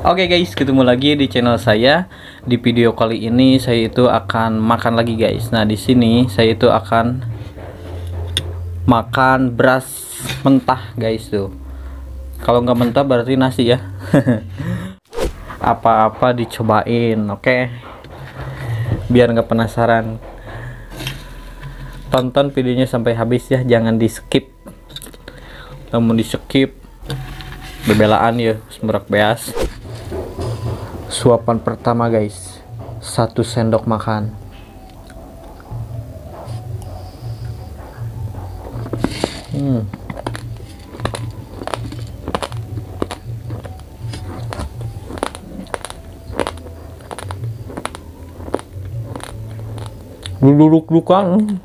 Oke guys, ketemu lagi di channel saya. Di video kali ini saya itu akan makan lagi guys. Nah, di sini saya itu akan makan beras mentah guys tuh. Kalau nggak mentah berarti nasi ya. Apa-apa dicobain, oke? Biar nggak penasaran. Tonton videonya sampai habis ya, jangan di skip. Namun di skip bebelaan ya, semerak beas. Suapan pertama guys, 1 sendok makan. Duduk-dudukan.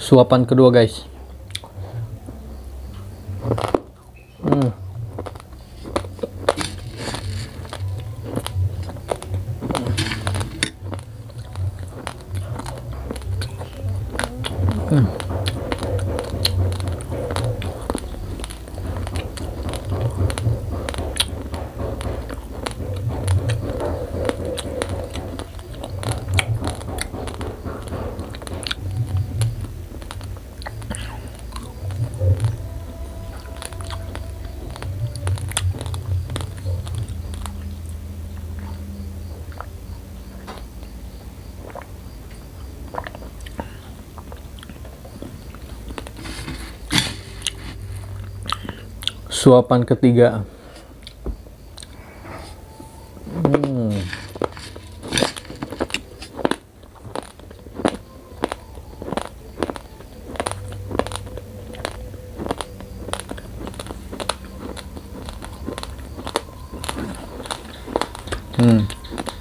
Suapan kedua guys. Suapan ketiga.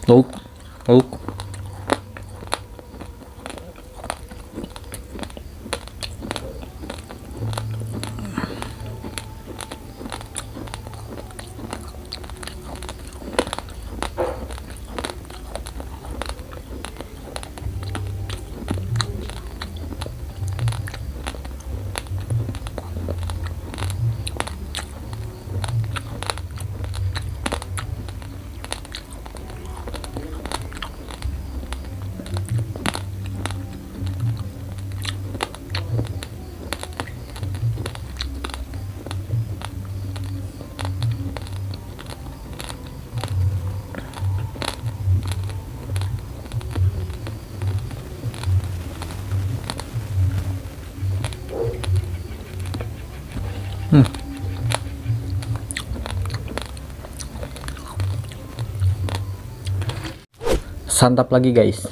Lauk. Santap lagi guys.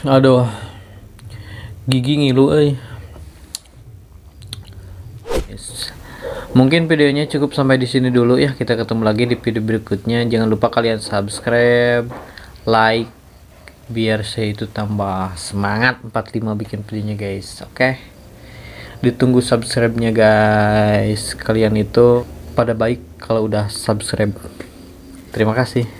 Aduh, gigi ngilu euy. Yes. Mungkin videonya cukup sampai di sini dulu ya. Kita ketemu lagi di video berikutnya. Jangan lupa kalian subscribe, like, biar saya itu tambah semangat 45 bikin videonya guys. Oke. Ditunggu subscribe-nya guys. Kalian itu pada baik kalau udah subscribe. Terima kasih.